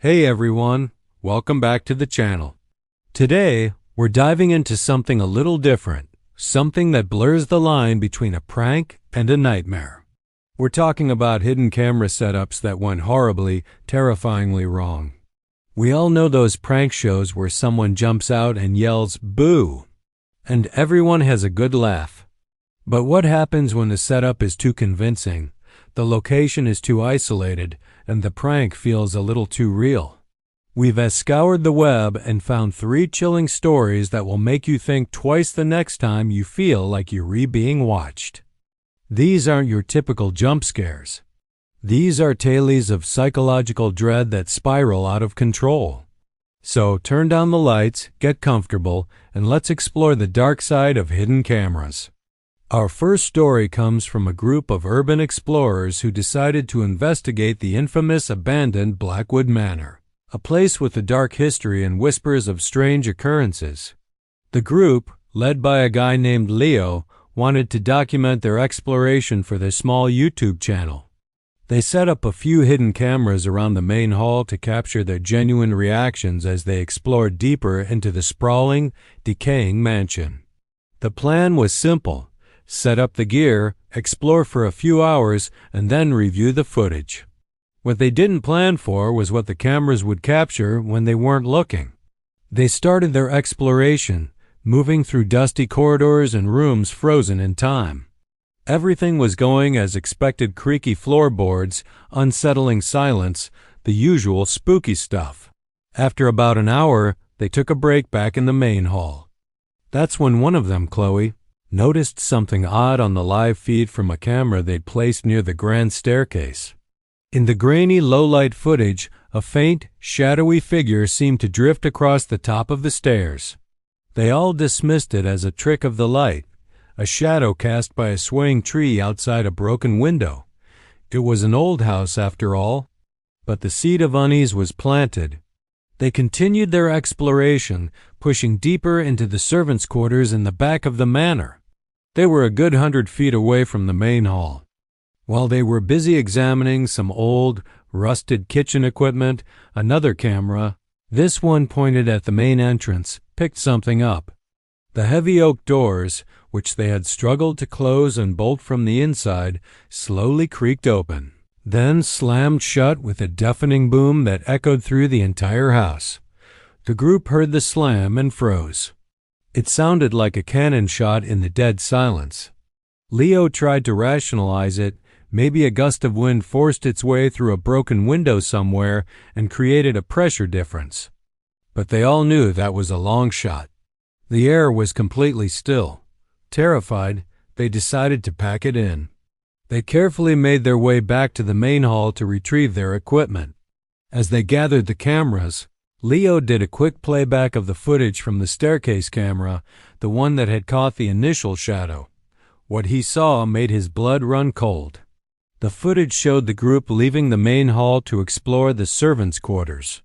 Hey everyone, welcome back to the channel. Today, we're diving into something a little different, something that blurs the line between a prank and a nightmare. We're talking about hidden camera setups that went horribly, terrifyingly wrong. We all know those prank shows where someone jumps out and yells, "Boo!" and everyone has a good laugh. But what happens when the setup is too convincing, the location is too isolated, and the prank feels a little too real? We've scoured the web and found 3 chilling stories that will make you think twice the next time you feel like you're being watched. These aren't your typical jump scares. These are tales of psychological dread that spiral out of control. So turn down the lights, get comfortable, and let's explore the dark side of hidden cameras. Our first story comes from a group of urban explorers who decided to investigate the infamous abandoned Blackwood Manor, a place with a dark history and whispers of strange occurrences. The group, led by a guy named Leo, wanted to document their exploration for their small YouTube channel. They set up a few hidden cameras around the main hall to capture their genuine reactions as they explored deeper into the sprawling, decaying mansion. The plan was simple: set up the gear, explore for a few hours, and then review the footage. What they didn't plan for was what the cameras would capture when they weren't looking. They started their exploration, moving through dusty corridors and rooms frozen in time. Everything was going as expected: creaky floorboards, unsettling silence, the usual spooky stuff. After about an hour, they took a break back in the main hall. That's when one of them, Chloe, noticed something odd on the live feed from a camera they'd placed near the grand staircase. In the grainy, low-light footage, a faint, shadowy figure seemed to drift across the top of the stairs. They all dismissed it as a trick of the light, a shadow cast by a swaying tree outside a broken window. It was an old house after all, but the seed of unease was planted. They continued their exploration, pushing deeper into the servants' quarters in the back of the manor. They were a good 100 feet away from the main hall. While they were busy examining some old, rusted kitchen equipment, another camera, this one pointed at the main entrance, picked something up. The heavy oak doors, which they had struggled to close and bolt from the inside, slowly creaked open, then slammed shut with a deafening boom that echoed through the entire house. The group heard the slam and froze. It sounded like a cannon shot in the dead silence. Leo tried to rationalize it. Maybe a gust of wind forced its way through a broken window somewhere and created a pressure difference. But they all knew that was a long shot. The air was completely still. Terrified, they decided to pack it in. They carefully made their way back to the main hall to retrieve their equipment. As they gathered the cameras, Leo did a quick playback of the footage from the staircase camera, the one that had caught the initial shadow. What he saw made his blood run cold. The footage showed the group leaving the main hall to explore the servants' quarters.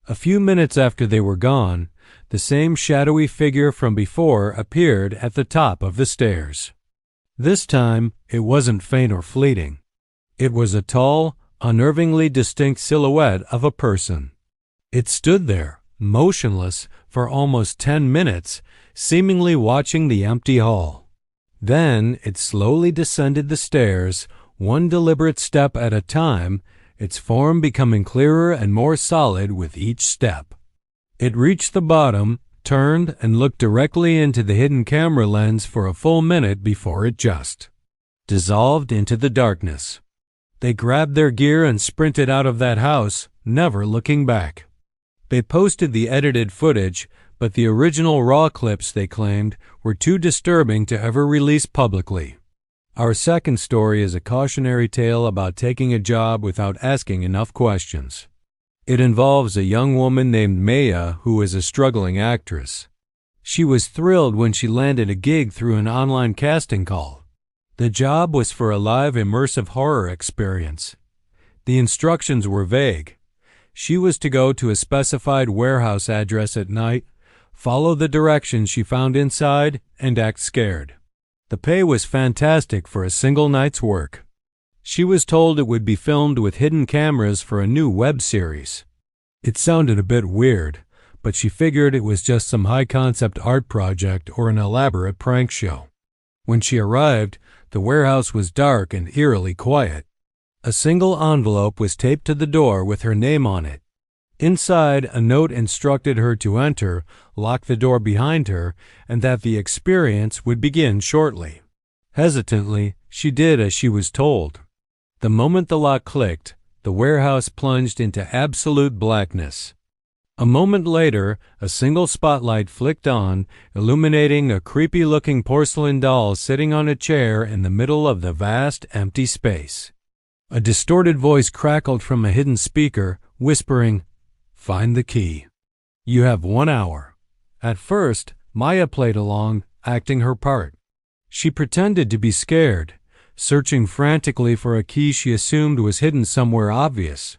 A few minutes after they were gone, the same shadowy figure from before appeared at the top of the stairs. This time, it wasn't faint or fleeting. It was a tall, unnervingly distinct silhouette of a person. It stood there, motionless, for almost 10 minutes, seemingly watching the empty hall. Then it slowly descended the stairs, one deliberate step at a time, its form becoming clearer and more solid with each step. It reached the bottom, turned, and looked directly into the hidden camera lens for a full minute before it just dissolved into the darkness. They grabbed their gear and sprinted out of that house, never looking back. They posted the edited footage, but the original raw clips, they claimed, were too disturbing to ever release publicly. Our second story is a cautionary tale about taking a job without asking enough questions. It involves a young woman named Maya who is a struggling actress. She was thrilled when she landed a gig through an online casting call. The job was for a live immersive horror experience. The instructions were vague. She was to go to a specified warehouse address at night, follow the directions she found inside, and act scared. The pay was fantastic for a single night's work. She was told it would be filmed with hidden cameras for a new web series. It sounded a bit weird, but she figured it was just some high-concept art project or an elaborate prank show. When she arrived, the warehouse was dark and eerily quiet. A single envelope was taped to the door with her name on it. Inside, a note instructed her to enter, lock the door behind her, and that the experience would begin shortly. Hesitantly, she did as she was told. The moment the lock clicked, the warehouse plunged into absolute blackness. A moment later, a single spotlight flicked on, illuminating a creepy-looking porcelain doll sitting on a chair in the middle of the vast, empty space. A distorted voice crackled from a hidden speaker, whispering, "Find the key. You have 1 hour." At first, Maya played along, acting her part. She pretended to be scared, searching frantically for a key she assumed was hidden somewhere obvious.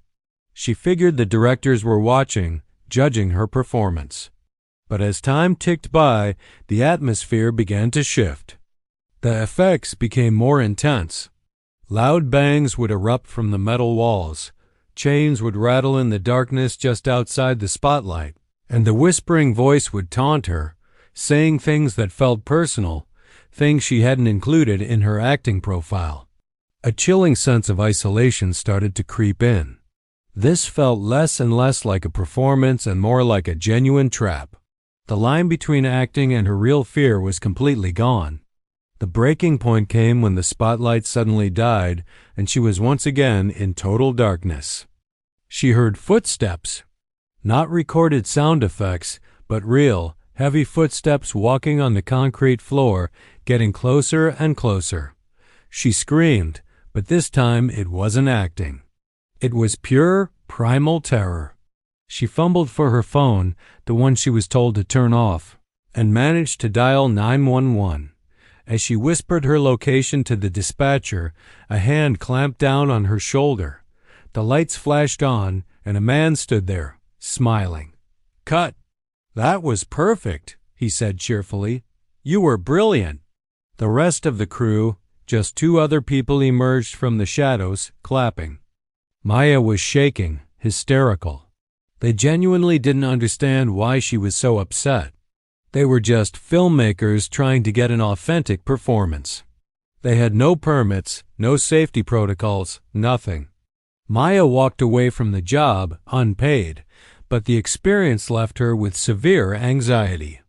She figured the directors were watching, judging her performance. But as time ticked by, the atmosphere began to shift. The effects became more intense. Loud bangs would erupt from the metal walls, chains would rattle in the darkness just outside the spotlight, and the whispering voice would taunt her, saying things that felt personal, things she hadn't included in her acting profile. A chilling sense of isolation started to creep in. This felt less and less like a performance and more like a genuine trap. The line between acting and her real fear was completely gone. The breaking point came when the spotlight suddenly died and she was once again in total darkness. She heard footsteps. Not recorded sound effects, but real, heavy footsteps walking on the concrete floor, getting closer and closer. She screamed, but this time it wasn't acting. It was pure, primal terror. She fumbled for her phone, the one she was told to turn off, and managed to dial 911. As she whispered her location to the dispatcher, a hand clamped down on her shoulder. The lights flashed on, and a man stood there, smiling. "Cut." "That was perfect," he said cheerfully. "You were brilliant." The rest of the crew, just 2 other people, emerged from the shadows, clapping. Maya was shaking, hysterical. They genuinely didn't understand why she was so upset. They were just filmmakers trying to get an authentic performance. They had no permits, no safety protocols, nothing. Maya walked away from the job, unpaid, but the experience left her with severe anxiety.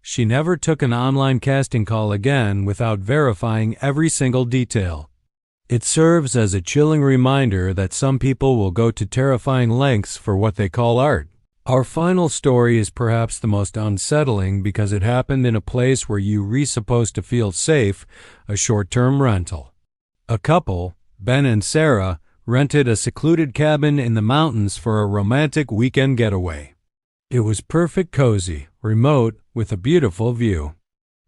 She never took an online casting call again without verifying every single detail. It serves as a chilling reminder that some people will go to terrifying lengths for what they call art. Our final story is perhaps the most unsettling because it happened in a place where you were supposed to feel safe, a short-term rental. A couple, Ben and Sarah, rented a secluded cabin in the mountains for a romantic weekend getaway. It was perfect, cozy, remote, with a beautiful view.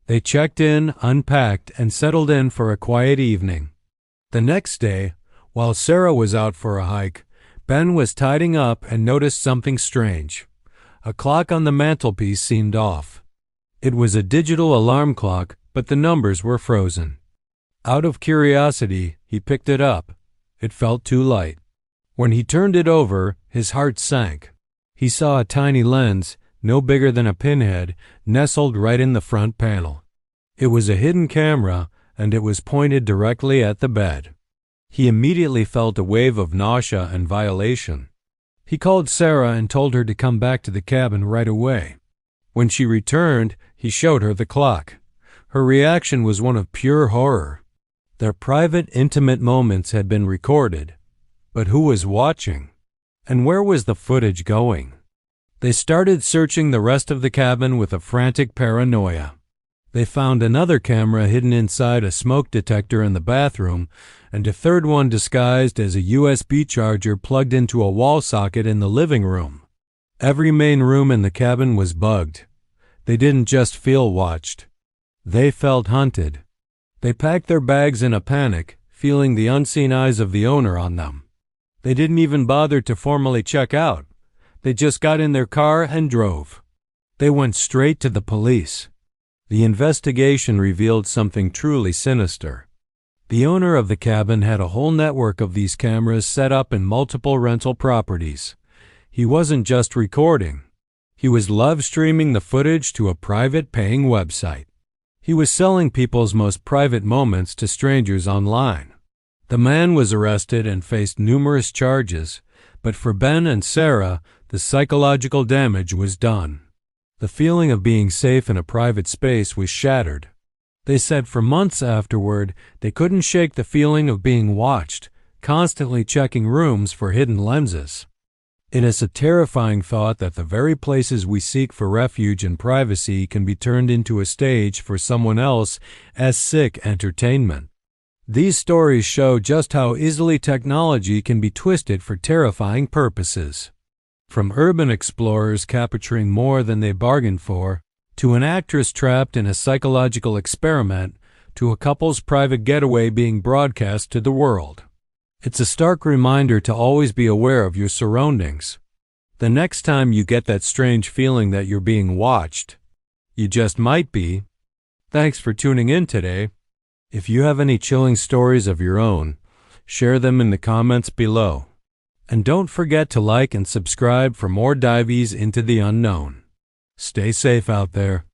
They checked in, unpacked, and settled in for a quiet evening. The next day, while Sarah was out for a hike, Ben was tidying up and noticed something strange. A clock on the mantelpiece seemed off. It was a digital alarm clock, but the numbers were frozen. Out of curiosity, he picked it up. It felt too light. When he turned it over, his heart sank. He saw a tiny lens, no bigger than a pinhead, nestled right in the front panel. It was a hidden camera, and it was pointed directly at the bed. He immediately felt a wave of nausea and violation. He called Sarah and told her to come back to the cabin right away. When she returned, he showed her the clock. Her reaction was one of pure horror. Their private, intimate moments had been recorded. But who was watching? And where was the footage going? They started searching the rest of the cabin with a frantic paranoia. They found another camera hidden inside a smoke detector in the bathroom, and a third one disguised as a USB charger plugged into a wall socket in the living room. Every main room in the cabin was bugged. They didn't just feel watched. They felt hunted. They packed their bags in a panic, feeling the unseen eyes of the owner on them. They didn't even bother to formally check out. They just got in their car and drove. They went straight to the police. The investigation revealed something truly sinister. The owner of the cabin had a whole network of these cameras set up in multiple rental properties. He wasn't just recording. He was live streaming the footage to a private paying website. He was selling people's most private moments to strangers online. The man was arrested and faced numerous charges, but for Ben and Sarah, the psychological damage was done. The feeling of being safe in a private space was shattered. They said for months afterward, they couldn't shake the feeling of being watched, constantly checking rooms for hidden lenses. It is a terrifying thought that the very places we seek for refuge and privacy can be turned into a stage for someone else as sick entertainment. These stories show just how easily technology can be twisted for terrifying purposes. From urban explorers capturing more than they bargained for, to an actress trapped in a psychological experiment, to a couple's private getaway being broadcast to the world. It's a stark reminder to always be aware of your surroundings. The next time you get that strange feeling that you're being watched, you just might be. Thanks for tuning in today. If you have any chilling stories of your own, share them in the comments below. And don't forget to like and subscribe for more dives into the unknown. Stay safe out there.